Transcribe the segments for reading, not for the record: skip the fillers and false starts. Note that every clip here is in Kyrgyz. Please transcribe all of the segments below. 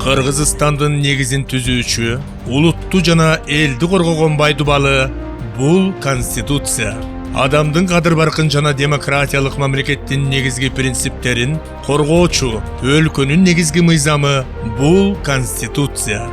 Кыргызстандын негизин түзүүчү, улутту жана элди коргогон байдубалы бул конституция. Адамдын кадыр-баркын жана демократиялык мамлекеттин негизги принциптерин коргоочу өлкөнүн негизги мыйзамы бул конституция.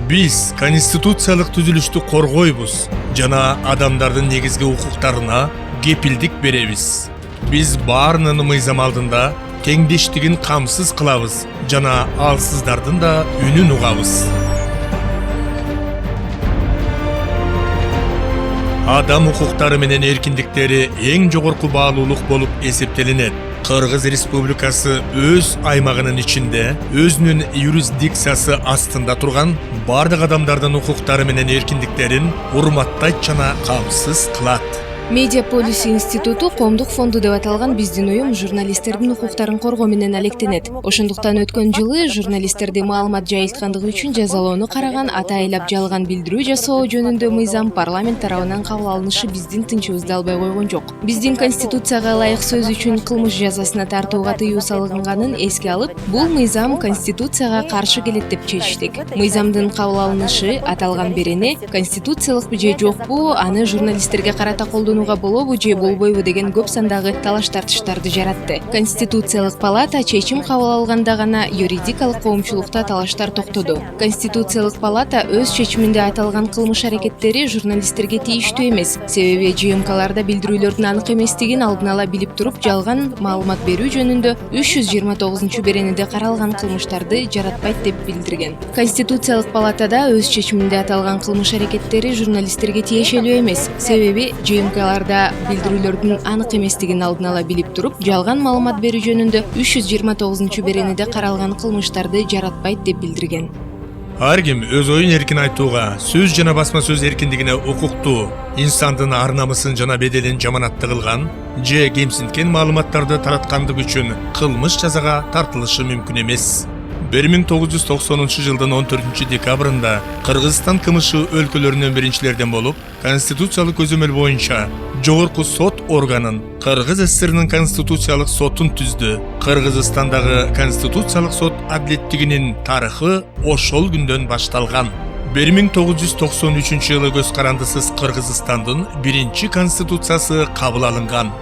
Биз конституциялык түзүлүштү коргойбуз жана адамдардын негизги укуктарына кепилдик беребиз. Биз баарынын мыйзам алдында теңдештигин камсыз кылабыз жана алсыздардын да үнүн угабыз. Адам укуктары менен эркиндиктери эң жогорку баалуулук болуп эсептелинет. Кыргыз Республикасы өз аймагынын ичинде өзүнүн юрисдикциясы астында турган бардык адамдардын укуктары менен эркиндиктерин урматтайт жана камсыз кылат. Медиаполис институту коомдук фонду деп аталган биздин уюм журналисттердин укуктарын коргоо менен алектенет. Ошондуктан өткөн жылы журналисттерди маалымат жайылткандыгы үчүн жазалоону караган атайылап жалган билдирүү жасоо жөнүндө мыйзам парламент тарабынан кабыл алынышы биздин тынчыбызды албай койгон жок. Биздин конституцияга ылайык сөз үчүн кылмыш жазасына тартууга тыюу салынганын эске алып, бул мыйзам конституцияга каршы келет деп чечтик. Мыйзамдын кабыл алынышы аталган берене конституциялыкпы же жокпу, аны журналисттерге карата колдонууга болобу же болбойбу деген көп сандагы талаш тартыштарды жаратты. Конституциялык палата чечим кабыл алганда гана юридикалык коомчулукта талаштар токтоду. Конституциялык палата өз чечиминде аталган кылмыш аракеттери журналисттерге тийиштүү эмес, себеби ЖМКларда билдирүүлөрдүн анык эместигин алдын ала билип туруп жалган маалымат берүү жөнүндө 329-беренеде каралган кылмыштарды жаратпайт деп билдирген. Конституциялык палатада өз чечиминде аталган кылмыш аракеттери журналисттерге тиешелүү эмес, себеби ЖМКларда билдирүүлөрдүн анык эместигин алдын ала билип туруп жалган маалымат берүү жөнүндө 329-беренеде каралган кылмыштарды жаратпайт деп билдирген. Ар ким өз оюн эркин айтууга, сөз жана басма сөз эркиндигине укуктуу, инсандын ар намысын жана беделин жаманатты кылган же кемсинткен маалыматтарды тараткандыгы үчүн кылмыш жазага тартылышы мүмкүн эмес. 1990 жылдын 14 декабрында Кыргызстан КМШ өлкөлөрүнүн биринчилерден болуп, конституциялык көзөмөл боюнча жогорку сот органын Кыргыз ССРнын конституциялык сотун түздү. Кыргызстандагы конституциялык сот адилеттигинин тарыхы ошол күндөн башталган. 1993 жылы көз карандысыз Кыргызстандын биринчи конституциясы кабыл алынган.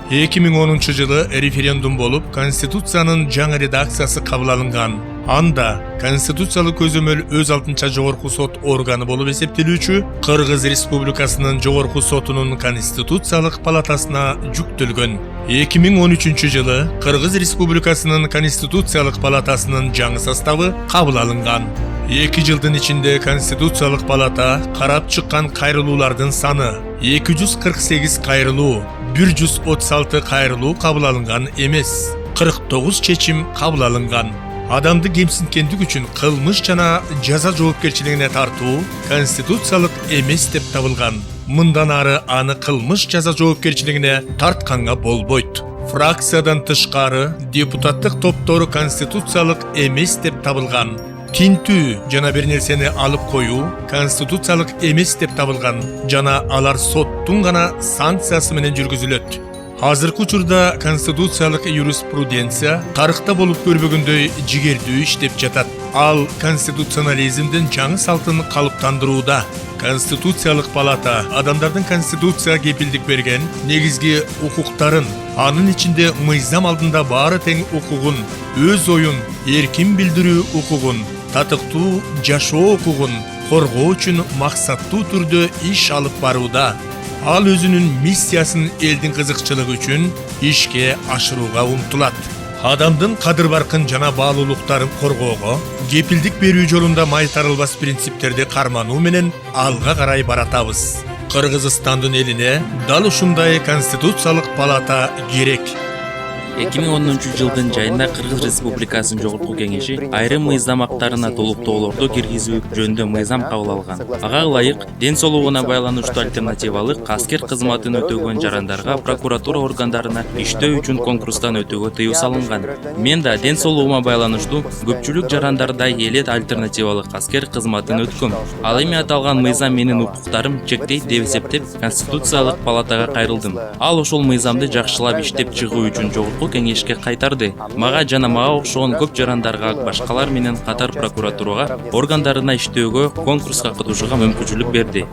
2010 жылы референдум болуп, конституциянын жаңы редакциясы кабыл алынган. Анда конституциялык көзөмөл өз алдынча жогорку сот органы болуп эсептелүүчү Кыргыз Республикасынын жогорку сотунун конституциялык палатасына жүктөлгөн. 2013 жылы Кыргыз Республикасынын конституциялык палатасынын жаңы составы кабыл алынган. 2 жылдын ичинде конституциялык палата карап чыккан кайрылуулардын саны 248 кайрылуу, 136 кайрылуу кабыл алынган эмес. 49 чечим кабыл алынган. Адамды кемсинткендик үчүн кылмыш жана жаза жоопкерчилигине тартуу конституциялык эмес деп табылган. Мындан ары аны кылмыш жаза жоопкерчилигине тартканга болбойт. Фракциядан тышкары депутаттык топтор конституциялык эмес деп табылган. Тинтүү жана бир нерсени алып коюу конституциялык эмес деп табылган жана алар соттун гана санкциясы менен жүргүзүлөт. Азыркы учурда конституциялык юриспруденция тарыхта болуп көрбөгөндөй жигердүү иштеп жатат. Ал конституционализмдин жаңы салтын калыптандырууда. Конституциялык палата адамдардын конституцияга кепилдик берген негизги укуктарын, анын ичинде мыйзам алдында баары тең укугун, өз оюн эркин билдирүү укугун, татыктуу жашоо укугун коргоо үчүн максаттуу түрдө иш алып барууда. Ал өзүнүн миссиясын элдин кызыкчылыгы үчүн ишке ашырууга умтулат. Адамдын кадыр-баркын жана баалуулуктарын коргоого, кепилдик берүү жолунда майтарылбас принциптерди кармануу менен алга карай баратабыз. Кыргызстандын элине дал ушундай конституциялык палата керек. 2010 жылдын жайында Кыргыз Республикасынын жогорку кеңеши айрым мыйзам актарына толуктоолорду киргизүү жөнүндө мыйзам кабыл алган. Ага ылайык ден соолугуна байланыштуу альтернативалык аскер кызматын өтөгөн жарандарга прокуратура органдарына иштөө үчүн конкурстан өтүүгө тыюу салынган. Мен да ден соолугума байланыштуу көпчүлүк жарандардай эле альтернативалык аскер кызматын өткөм. Ал эми аталган мыйзам менин укуктарым чектейт деп эсептеп Конституциялык палатага кайрылдым. Ал ошол мыйзамды жакшылап иштеп чыгуу үчүн жогорку жогорку кеңешке кайтарды. Мага жана мага окшогон көп жарандарга башкалар менен катар прокуратурага органдарына иштөөгө, конкурска катышууга мүмкүнчүлүк берди.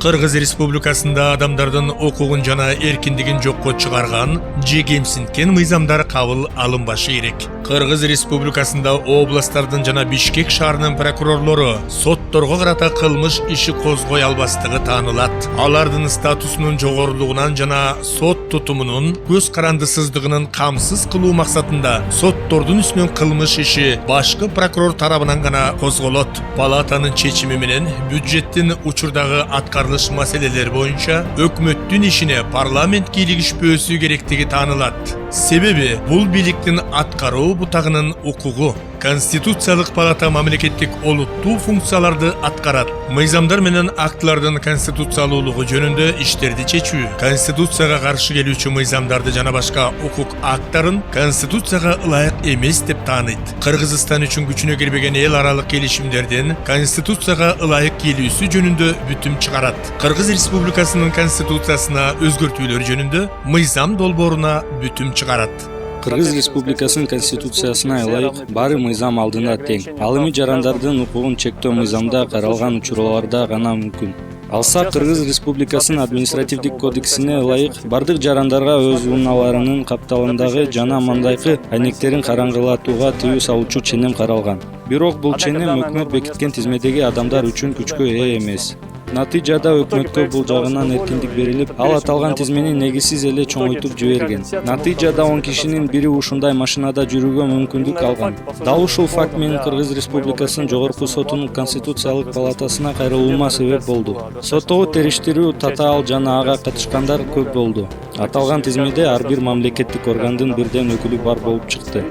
Кыргыз Республикасында адамдардын укугун жана эркиндигин жокко чыгарган же кемсинткен мыйзамдар кабыл алынбашы керек. Кыргыз Республикасында областтардын жана Бишкек шаарынын прокурорлору сотторго карата кылмыш иши козгой албастыгы таанылат. Алардын статусунун жогорулугунан жана сот тутумунун көз карандысыздыгынын камсыз кылуу максатында соттордун үстүнөн кылмыш иши башкы прокурор тарабынан гана козголот. Палатанын чечими менен бюджеттин учурдагы аткарылыш маселелер боюнча өкмөттүн ишине парламент кийлигишпөөсү керектиги таанылат. Себеби бул бийликтин аткаруу бутагынын укугу. Конституциялык палата мамлекеттик олуттуу функцияларды аткарат. Мыйзамдар менен актылардын конституциялуулугу жөнүндө иштерди чечүү, конституцияга каршы келүүчү мыйзамдарды жана башка укук акттарын конституцияга ылайык эмес деп тааныйт. Кыргызстан үчүн күчүнө кирбеген эл аралык келишимдерден конституцияга ылайык келүүсү жөнүндө бүтүм чыгарат. Кыргыз Республикасынын конституциясына өзгөртүүлөр жөнүндө мыйзам долбооруна бүтүм чыгарат. Кыргыз Республикасынын конституциясына ылайык баары мыйзам алдында тең. Ал эми жарандардын укугун чектөө мыйзамда каралган учурларда гана мүмкүн. Алса Кыргыз Республикасынын административдик кодексине ылайык бардык жарандарга өз унааларынын капталындагы жана мындайкы айнектерин караңгылатууга тыюу салуучу ченем каралган. Бирок бул ченем өкмөт бекиткен тизмедеги адамдар үчүн күчкө ээ эмес. Натыйжада өкмөткө бул жагынан эркиндик берилип, ал аталган тизмени негизсиз эле чоңойтуп жиберген. Натыйжада 10 кишинин бири ушундай машинада жүрүүгө мүмкүндүк алган. Дал ушул факт менен Кыргыз Республикасынын жогорку сотунун конституциялык палатасына кайрылуума себеп болду. Соттогу териштирүү татаал жана ага катышкандар көп болду. Аталган тизмеде ар бир мамлекеттик органдын бирден өкүлү бар болуп чыкты.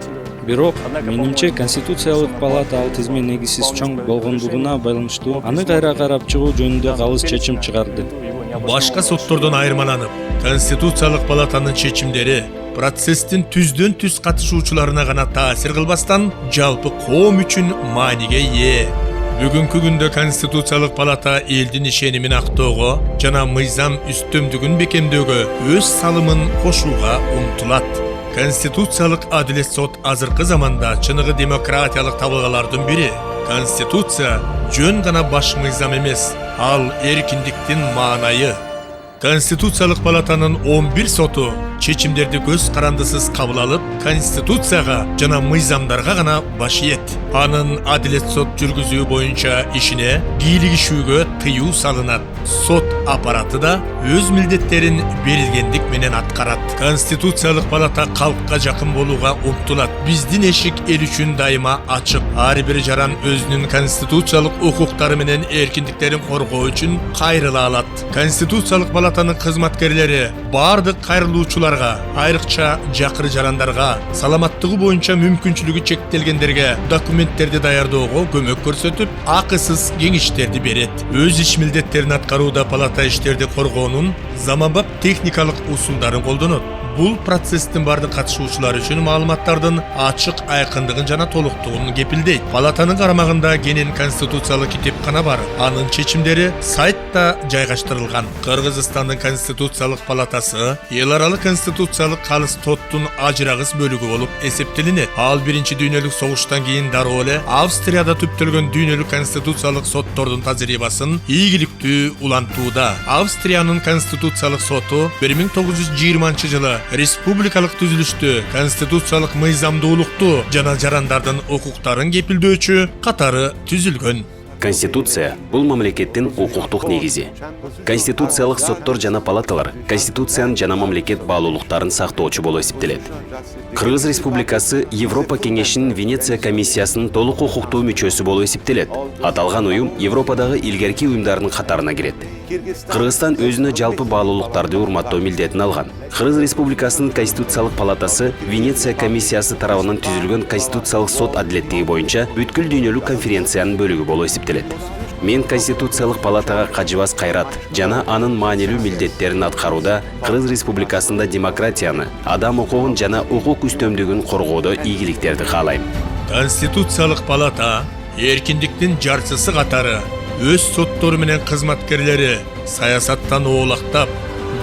Бирок, менимче Конституциялык палата ал тизме негизсиз чоң болгондугуна байланыштуу аны кайра карап чыгуу жөнүндө калыс чечим чыгарды. Башка соттордон айырмаланып, Конституциялык палатанын чечимдери процесстин түздөн түз катышуучуларына гана таасир кылбастан, жалпы коом үчүн мааниге ээ. Бүгүнкү күндө Конституциялык палата элдин ишенимин актоого жана мыйзам үстөмдүгүн бекемдөөгө өз салымын кошууга умтулат. Конституциялык адилет сот азыркы заманда чыныгы демократиялык табылгалардын бири. Конституция жөн гана баш мыйзам эмес, ал эркиндиктин маанайы. Конституциялык палатанын 11 соту чечимдерди көз карандысыз кабыл алып, конституцияга жана мыйзамдарга гана баш ийет. Анын адилет сот жүргүзүү боюнча ишине кийлигишүүгө тыюу салынат. Сот аппараты да өз милдеттерин берилгендик менен аткарат. Конституциялык палата калкка жакын болууга умтулат. Биздин эшик эл үчүн дайыма ачык. Ар бир жаран өзүнүн конституциялык укуктары менен эркиндиктерин коргоо үчүн кайрыла алат. Конституциялык палатанын кызматкерлери бардык кайрылуучуларга, айрыкча жакыры жарандарга, саламаттыгы боюнча мүмкүнчүлүгү чектелгендерге документтерди даярдоого көмөк көрсөтүп, акысыз кеңештерди берет. Өз иш милдеттерин аткарууда палата иштерди коргоонун заманбап техникалык усулдарын колдонот. Бул процесстин бардык катышуучулары үчүн маалыматтардын ачык айкындыгын жана толуктугун кепилдейт. Палатанын карамагында кенен конституциялык китепкана бар. Анын чечимдери сайтта жайгаштырылган. Кыргызстандын конституциялык палатасы эл аралык конституциялык калыс тоттун ажырагыс бөлүгү болуп эсептелинет. Ал биринчи дүйнөлүк согуштан кийин дароо эле Австрияда түптөлгөн дүйнөлүк конституциялык соттордун тажрыйбасын ийгиликтүү улантууда. Австриянын конституциялык соту 1920-жылы республикалык түзүлүштү конституциялык мыйзамдуулукту жана жарандардын укуктарын кепилдөөчү катары түзүлгөн. Конституция – бул мамлекеттин укуктук негизи. Конституциялык соттор жана палаталар Конституциянын жана мамлекет баалуулуктарын сактоочу болуп эсептелет. Кыргыз Республикасы Европа Кеңешинин Венеция комиссиясынын толук укуктуу мүчөсү болуп эсептелет. Аталган уюм Европадагы илгерки уюмдардын катарына кирет. Кыргызстан өзүнө жалпы баалуулуктарды урматтоо милдетин алган. Кыргыз Республикасынын Конституциялык палатасы Венеция комиссиясы тарабынан түзүлгөн Конституциялык сот адилеттиги боюнча бүткүл дүйнөлүк конференциянын бөлүгү болуп эсептелет. Мен Конституциялык палатага кажыбас кайрат жана анын маанилүү милдеттерин аткарууда Кыргыз Республикасында демократияны, адам укугун жана укук үстөмдүгүн коргоодо ийгиликтерди каалайм. Конституциялык палата эркиндиктин жарчысы катары өз соттору менен кызматкерлери саясаттан оолактап,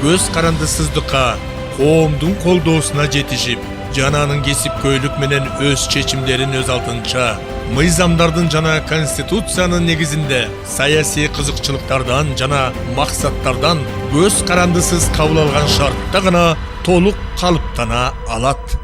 көз карандысыздыкка, коомдун колдоосуна жетишип, жана анын кесипкөйлүк менен өз чечимдерин өз алдынча мыйзамдардын жана конституциянын негизинде саясий кызыкчылыктардан жана максаттардан көз карандысыз кабыл алган шартта гана толук калыптана алат.